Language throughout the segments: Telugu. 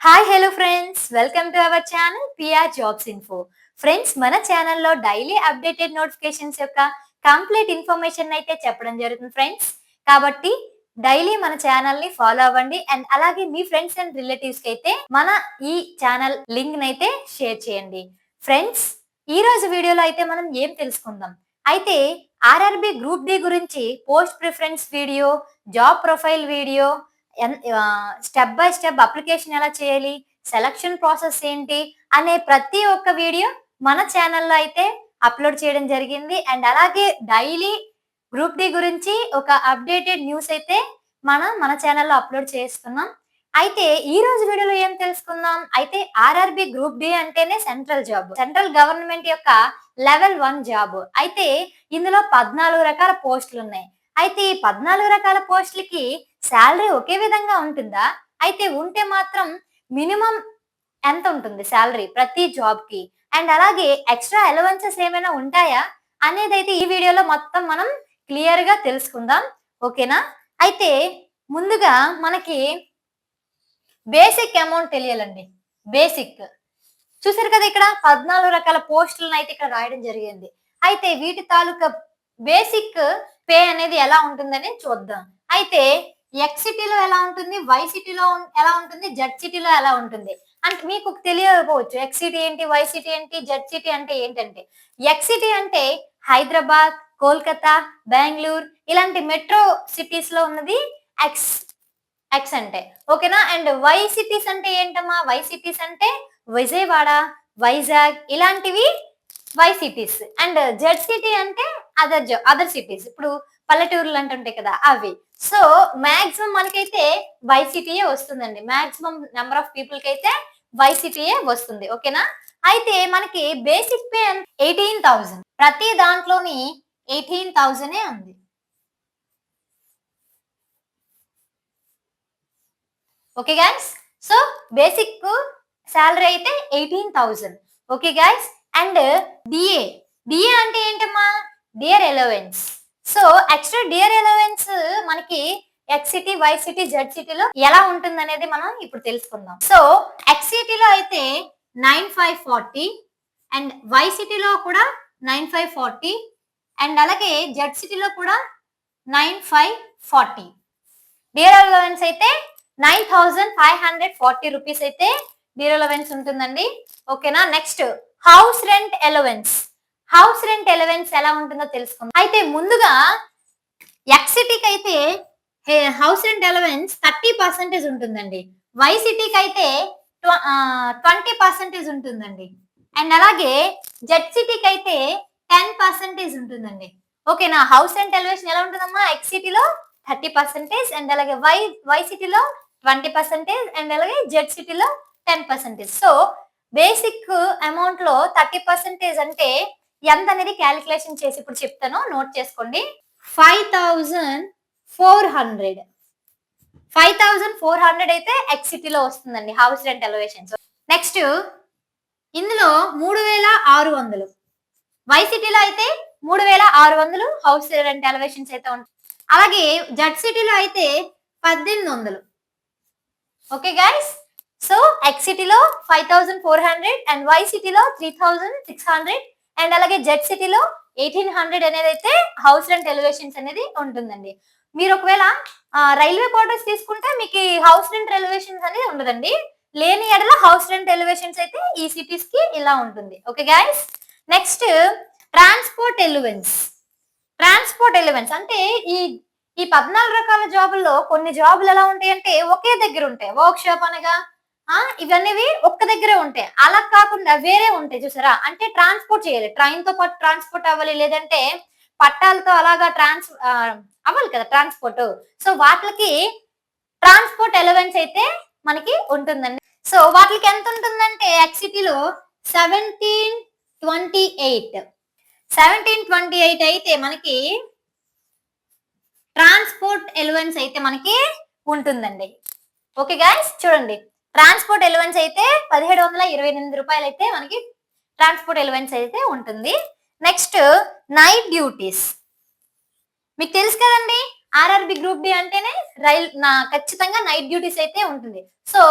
Hi hello friends, welcome to our channel PR jobs info. Friends, మన ఛానల్లో డైలీ అప్డేటెడ్ నోటిఫికేషన్స్ యొక్క కంప్లీట్ ఇన్ఫర్మేషన్ అయితే చెప్పడం జరుగుతుంది ఫ్రెండ్స్. కాబట్టి డైలీ మన ఛానల్ ని ఫాలో అవ్వండి అండ్ అలాగే మీ ఫ్రెండ్స్ అండ్ రిలేటివ్స్ కి అయితే మన ఈ ఛానల్ లింక్ అయితే షేర్ చేయండి. ఫ్రెండ్స్, ఈ రోజు వీడియోలో అయితే మనం ఏం తెలుసుకుందాం అయితే ఆర్ఆర్బి గ్రూప్ డి గురించి post preference video, job profile video, step by step application ఎలా చేయాలి, సెలక్షన్ ప్రాసెస్ ఏంటి అనే ప్రతి ఒక్క వీడియో మన ఛానల్లో అయితే అప్లోడ్ చేయడం జరిగింది. అండ్ అలాగే డైలీ గ్రూప్ డి గురించి ఒక అప్డేటెడ్ న్యూస్ అయితే మన ఛానల్లో అప్లోడ్ చేస్తున్నాం. అయితే ఈ రోజు వీడియోలో ఏం తెలుసుకుందాం అయితే ఆర్ఆర్బి గ్రూప్ డి అంటేనే సెంట్రల్ జాబ్, సెంట్రల్ గవర్నమెంట్ యొక్క లెవెల్ 1 జాబ్. అయితే ఇందులో 14 రకాల పోస్టులు ఉన్నాయి. అయితే ఈ 14 రకాల పోస్టులకి శాలరీ ఒకే విధంగా ఉంటుందా? అయితే ఉంటే మాత్రం మినిమం ఎంత ఉంటుంది శాలరీ ప్రతి జాబ్ కి, అండ్ అలాగే ఎక్స్ట్రా అలవెన్సెస్ ఏమైనా ఉంటాయా అనేది అయితే ఈ వీడియోలో మొత్తం మనం క్లియర్ గా తెలుసుకుందాం. ఓకేనా? అయితే ముందుగా మనకి బేసిక్ అమౌంట్ తెలియాలండి. బేసిక్ చూసారు కదా, ఇక్కడ 14 రకాల పోస్టులను అయితే ఇక్కడ రాయడం జరిగింది. అయితే వీటి తాలూకా బేసిక్ పే అనేది ఎలా ఉంటుందని చూద్దాం. అయితే ఎక్స్ సిటీలో ఎలా ఉంటుంది, వై సిటీలో ఎలా ఉంటుంది, జెడ్ సిటీలో ఎలా ఉంటుంది అంటే మీకు తెలియకపోవచ్చు. ఎక్స్ సిటీ ఏంటి, వై సిటీ ఏంటి, జెడ్ సిటీ అంటే ఏంటంటే, ఎక్స్ సిటీ అంటే హైదరాబాద్, కోల్కతా, బెంగళూరు ఇలాంటి మెట్రో సిటీస్ లో ఉన్నది ఎక్స్ ఎక్స్ అంటే. ఓకేనా? అండ్ వై సిటీస్ అంటే ఏంటమ్మా? వై సిటీస్ అంటే విజయవాడ, వైజాగ్ ఇలాంటివి Y cities. And Z city అంటే అదర్ సిటీస్, ఇప్పుడు పల్లెటూరులు అంటుంటాయి కదా అవి. సో మాక్సిమం మనకైతే వై సిటీయే వస్తుందండి. మాక్సిమం నెంబర్ ఆఫ్ పీపుల్ కి అయితే వై సిటీయే వస్తుంది. ఓకేనా? అయితే మనకి బేసిక్ పే 18,000, ప్రతి దాంట్లోని 18,000 ఉంది. Okay guys, so basic salary అయితే 18,000. Okay guys, and DA DA అంటే ఏంటమ్మా? Dear allowance. So extra dear allowance మనకి X city, Y city, Z సిటీలో ఎలా ఉంటుంది అనేది మనం ఇప్పుడు తెలుసుకుందాం. సో ఎక్స్ సిటీలో అయితే 9,540 అండ్ వై సిటీలో కూడా 9,540 అండ్ అలాగే జెడ్ సిటీలో కూడా 9,540. డియర్ అలవెన్స్ అయితే 9,540 రూపీస్ అయితే డియర్ అలవెన్స్ ఉంటుందండి. ఓకేనా? Next house rent allowance. House rent allowance ఎలా ఉంటుందో తెలుసుకుందాం. అయితే ముందుగా ఎక్స్ సిటీకి అయితే హౌస్ రెంట్ అలవెన్స్ 30% ఉంటుందండి. వై సిటీకి అయితే 20% ఉంటుందండి. అండ్ అలాగే జెడ్ సిటీకి అయితే 10% ఉంటుందండి. ఓకేనా? హౌస్ రెంట్ అలవెన్స్ ఎలా ఉంటుందమ్మా? ఎక్స్ సిటీలో 30% అండ్ అలాగే వై సిటీలో 20% అండ్ అలాగే జెడ్ సిటీలో 10%. సో బేసిక్ అమౌంట్ లో 30% అంటే ఎంత అనేది క్యాలిక్యులేషన్ చేసి ఇప్పుడు చెప్తాను, నోట్ చేసుకోండి. 5,400 అయితే ఎక్స్ సిటీలో వస్తుందండి హౌస్ రెంట్ అలవేషన్స్. నెక్స్ట్ ఇందులో 3,600, వై సిటీలో అయితే 3,600 హౌస్ రెంట్ అలవేషన్స్ అయితే ఉంటాయి. అలాగే జెడ్ సిటీలో అయితే 1,800. ఓకే గైస్, సో ఎక్స్ సిటీలో 5,400 అండ్ వై సిటీలో 3,600 అండ్ అలాగే జెడ్ సిటీలో 1,800 అనేది అయితే హౌస్ రెంట్ ఎలివేషన్స్ అనేది ఉంటుందండి. మీరు ఒకవేళ రైల్వే క్వార్టర్స్ తీసుకుంటే మీకు హౌస్ రెంట్ ఎలివేషన్స్ అనేది ఉండదండి. లేని ఎడల హౌస్ రెంట్ ఎలివేషన్స్ అయితే ఈ సిటీస్ కి ఇలా ఉంటుంది. Okay guys, next transport elevens. Transport elevens అంటే ఈ 14 రకాల జాబుల్లో కొన్ని జాబులు ఎలా ఉంటాయి అంటే ఒకే దగ్గర ఉంటాయి. వర్క్ షాప్ అనగా ఇవన్నీ ఒక్క దగ్గరే ఉంటాయి. అలా కాకుండా వేరే ఉంటాయి చూసారా, అంటే ట్రాన్స్పోర్ట్ చేయాలి, ట్రైన్ తో పాటు ట్రాన్స్పోర్ట్ అవ్వాలి, లేదంటే పట్టాలతో అలాగా అవ్వాలి కదా ట్రాన్స్పోర్ట్. సో వాటికి ట్రాన్స్పోర్ట్ ఎలవెన్స్ అయితే మనకి ఉంటుందండి. సో వాటికి ఎంత ఉంటుందంటే ఎక్స్ సిటీలో 1728 అయితే మనకి ట్రాన్స్పోర్ట్ ఎలవెన్స్ అయితే మనకి ఉంటుందండి. ఓకే గైస్, చూడండి, ట్రాన్స్పోర్ట్ ఎలవెన్స్ అయితే 1,728 రూపాయలు అయితే మనకి ట్రాన్స్పోర్ట్ ఎలవెన్స్ అయితే ఉంటుంది. Next night duties. మీకు తెలుసు కదండి, ఆర్ఆర్బి గ్రూప్ డి అంటేనే ఖచ్చితంగా నైట్ డ్యూటీస్ అయితే ఉంటుంది. So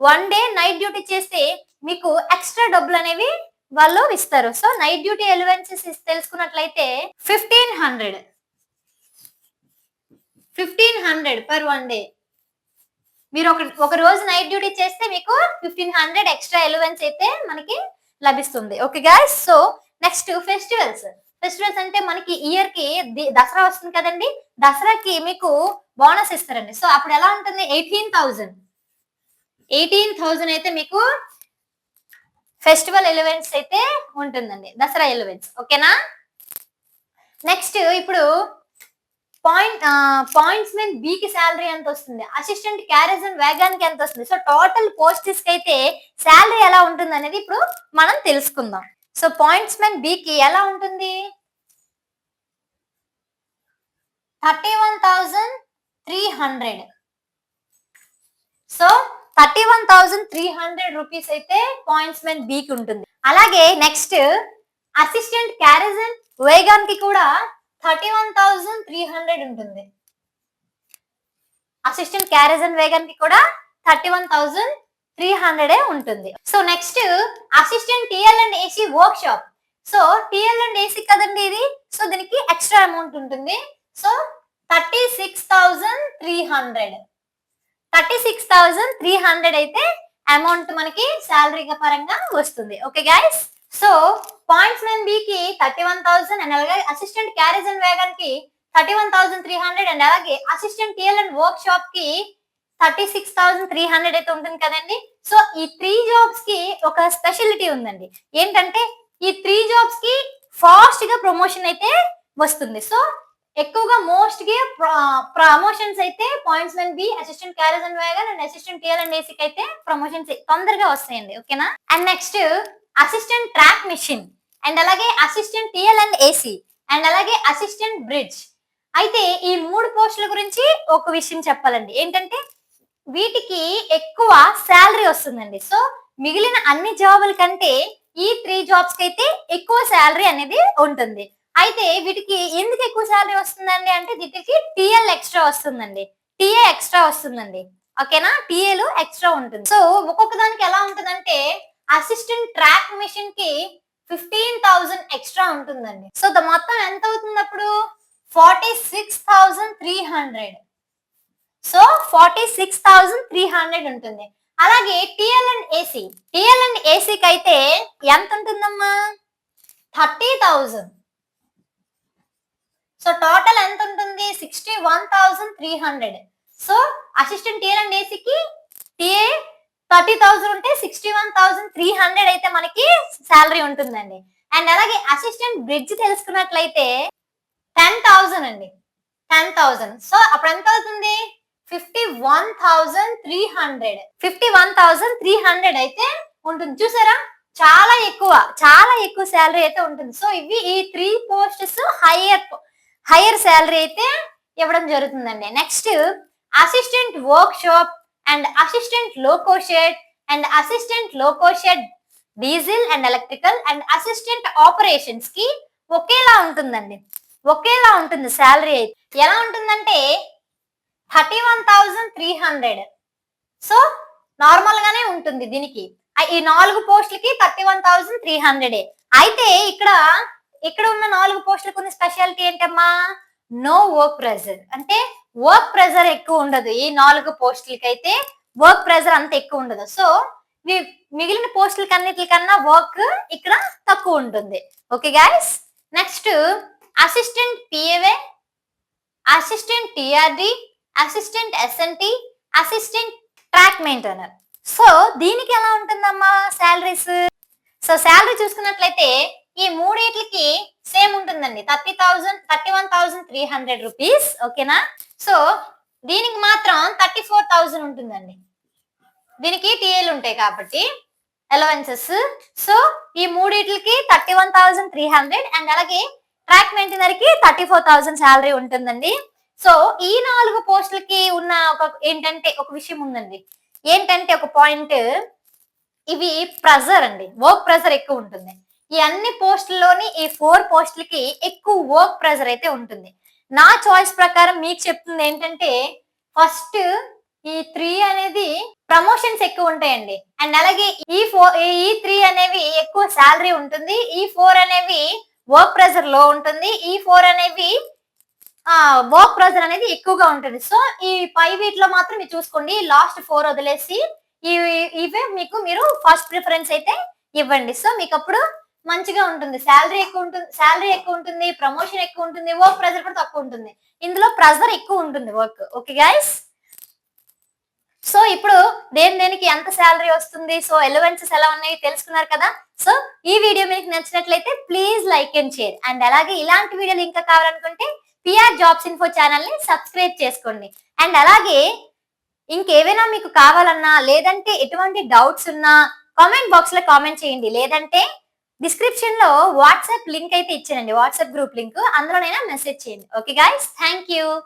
one day night duty చేస్తే మీకు ఎక్స్ట్రా డబ్బులు అనేవి వాళ్ళు ఇస్తారు. సో నైట్ డ్యూటీ ఎలివెన్సెస్ తెలుసుకున్నట్లయితే 1500 పర్ వన్ డే. మీరు ఒక రోజు నైట్ డ్యూటీ చేస్తే మీకు 1500 ఎక్స్ట్రా ఎలివెన్స్ అయితే మనకి లభిస్తుంది. Okay guys, so next festivals అంటే మనకి ఇయర్ కి దసరా వస్తుంది కదండి, దసరాకి మీకు బోనస్ ఇస్తారండి. సో అప్పుడు ఎలా ఉంటుంది, 18,000 అయితే మీకు ఫెస్టివల్ ఎలివెన్స్ అయితే ఉంటుందండి, దసరా ఎలివెన్స్. ఓకేనా. నెక్స్ట్ ఇప్పుడు పాయింట్స్ మెన్ బి కి శాలరీ ఎంత వస్తుంది, అసిస్టెంట్ క్యారేజ్ అండ్ వ్యాగన్ కి ఎంత వస్తుంది. సో టోటల్ పోస్టెస్ కి అయితే శాలరీ ఎలా ఉంటుంది అనేది ఇప్పుడు మనం తెలుసుకుందాం. సో పాయింట్స్ మెన్ బి కి ఎలా ఉంటుంది, 31,300. సో 31,300 రూపీస్ అయితే పాయింట్స్ మెన్ బి కి ఉంటుంది. అలాగే next assistant carriage and wagon కి కూడా 31,300 ఉంటుంది. అసిస్టెంట్ క్యారేజ్ అండ్ వేగన్ కి కూడా 31,300 ఉంటుంది. So next assistant TL and AC work shop. So TL and AC కదండి ఇది, సో దీనికి ఎక్స్ట్రా అమౌంట్ ఉంటుంది. సో 36,300 అయితే అమౌంట్ మనకి శాలరీ పరంగా వస్తుంది. Okay guys, so points men B కి 31,000 అండ్ అలాగే అసిస్టెంట్ క్యారేజ్ అండ్ వ్యాగన్ కి 31,300 అండ్ అలాగే assistant TL and work shop కి 36,300 అయితే ఉంటుంది కదండి. సో ఈ 3 జాబ్స్ కి ఒక స్పెషాలిటీ ఉందండి. ఏంటంటే ఈ 3 జాబ్స్ కి ఫాస్ట్ గా ప్రమోషన్ అయితే వస్తుంది. సో ఎక్కువగా మోస్ట్ గా ప్రమోషన్స్ అయితే points men B, assistant carriage and wagon and assistant TL and AC అయితే ప్రమోషన్స్ తొందరగా వస్తాయండి. ఓకేనా. And next assistant track machine and అలాగే assistant TL and AC and అలాగే అసిస్టెంట్ బ్రిడ్జ్. అయితే ఈ 3 పోస్టుల గురించి ఒక విషయం చెప్పాలండి. ఏంటంటే వీటికి ఎక్కువ శాలరీ వస్తుందండి. సో మిగిలిన అన్ని జాబుల కంటే ఈ 3 జాబ్స్ కి అయితే ఎక్కువ శాలరీ అనేది ఉంటుంది. అయితే వీటికి ఎందుకు ఎక్కువ శాలరీ వస్తుందండి అంటే వీటికి టిఎల్ ఎక్స్ట్రా వస్తుందండి, టిఏ ఎక్స్ట్రా వస్తుందండి. ఓకేనా, టిఏలు ఎక్స్ట్రా ఉంటుంది. సో ఒక్కొక్క దానికి ఎలా ఉంటుందంటే అసిస్టెంట్ ట్రాక్ మిషన్ కి 15,000 ఎక్స్ట్రా ఉంటుందండి. సో మొత్తం ఎంత అవుతుంది అప్పుడు 46,300. సో 46,300 ఉంటుంది. అలాగే టిఎల్ అండ్ ఏసీకి అయితే ఎంత ఉంటుందమ్మా, 30,000. సో టోటల్ ఎంత ఉంటుంది, 61,300. సో అసిస్టెంట్ టిఎల్ అండ్ ఏసీకి టిఏ 30,000 ఉంటే 61,300 అయితే మనకి శాలరీ ఉంటుందండి. అండ్ అలాగే అసిస్టెంట్ బ్రిడ్జ్ తెలుసుకున్నట్లయితే 10,000 అండి, 10,000. సో అప్పుడు ఎంత అవుతుంది, 51,300 అయితే ఉంటుంది. చూసారా, చాలా ఎక్కువ శాలరీ అయితే ఉంటుంది. సో ఇవి ఈ 3 పోస్ట్స్ హైయర్ శాలరీ అయితే ఇవ్వడం జరుగుతుందండి. Next assistant work shop and assistant loco shed and assistant loco shed diesel and electrical and assistant operations కి ఒకేలా ఉంటుందండి, ఒకేలా ఉంటుంది శాలరీ అయితే. ఎలా ఉంటుందంటే 31,300. సో నార్మల్ గానే ఉంటుంది దీనికి. ఈ 4 పోస్టులకి 31,300. అయితే ఇక్కడ ఉన్న 4 పోస్టులకు ఉన్న స్పెషాలిటీ ఏంటమ్మా, నో వర్క్ ప్రెజర్. అంటే వర్క్ ప్రెజర్ ఎక్కువ ఉండదు. ఈ 4 పోస్టులకి అయితే వర్క్ ప్రెజర్ అంత ఎక్కువ ఉండదు. సో మిగిలిన పోస్టులకి అన్నిటికన్నా వర్క్ ఇక్కడ తక్కువ ఉంటుంది. ఓకే గైస్, నెక్స్ట్ అసిస్టెంట్ పిఏవే, assistant TRD, assistant SNT, assistant track maintainer. So దీనికి ఎలా ఉంటుందమ్మా శాలరీస్. సో శాలరీ చూసుకున్నట్లయితే ఈ మూడింటికి సేమ్ ఉంటుందండి, 31,300 రూపీస్. ఓకేనా. సో దీనికి మాత్రం 34,000 ఉంటుందండి. దీనికి టీఏలు ఉంటాయి కాబట్టి అలవెన్సెస్. సో ఈ మూడింటికి 31,300 అండ్ అలాగే ట్రాక్ మెయింటైనర్ కి 34,000 శాలరీ ఉంటుందండి. సో ఈ 4 పోస్టులకి ఉన్న ఒక విషయం ఉందండి. ఏంటంటే ఒక పాయింట్, ఇవి ప్రెజర్ అండి, వర్క్ ప్రెజర్ ఎక్కువ ఉంటుంది. ఈ అన్ని పోస్టుల్లోని ఈ 4 పోస్టులకి ఎక్కువ వర్క్ ప్రెజర్ అయితే ఉంటుంది. నా చాయిస్ ప్రకారం మీకు చెప్తుంది ఏంటంటే ఫస్ట్ ఈ 3 అనేది ప్రమోషన్స్ ఎక్కువ ఉంటాయండి. అండ్ అలాగే ఈ 3 అనేవి ఎక్కువ సాలరీ ఉంటుంది. ఈ 4 అనేవి వర్క్ ప్రెషర్ లో ఉంటుంది. ఈ 4 అనేవి వర్క్ ప్రెషర్ అనేది ఎక్కువగా ఉంటుంది. సో ఈ పై వీటిలో మాత్రం మీరు చూసుకోండి. లాస్ట్ 4 వదిలేసి ఇవే మీరు ఫస్ట్ ప్రిఫరెన్స్ అయితే ఇవ్వండి. సో మీకప్పుడు మంచిగా ఉంటుంది. సాలరీ ఎక్కువ ఉంటుంది. ప్రమోషన్ ఎక్కువ ఉంటుంది. వర్క్ ప్రెషర్ కూడా తక్కువ ఉంటుంది. ఇందులో ప్రెషర్ ఎక్కువ ఉంటుంది వర్క్. Okay guys. సో ఇప్పుడు దేనికి ఎంత సాలరీ వస్తుంది, సో ఎలవెన్సెస్ ఎలా ఉన్నాయి తెలుసుకున్నారు కదా. సో ఈ వీడియో మీకు నచ్చినట్లయితే please like and share. And అలాగే ఇలాంటి వీడియోలు ఇంకా కావాలనుకుంటే పిఆర్ జాబ్స్ ఇన్ఫో ఛానల్ ని సబ్స్క్రైబ్ చేసుకోండి. అండ్ అలాగే ఇంకేవైనా మీకు కావాలన్నా లేదంటే ఎటువంటి డౌట్స్ ఉన్నా కామెంట్ బాక్స్ లో కామెంట్ చేయండి. లేదంటే డిస్క్రిప్షన్ లో వాట్సాప్ లింక్ అయితే ఇచ్చానండి. వాట్సాప్ గ్రూప్ లింక్, అందులోనైనా మెసేజ్ చేయండి. Okay guys, thank you.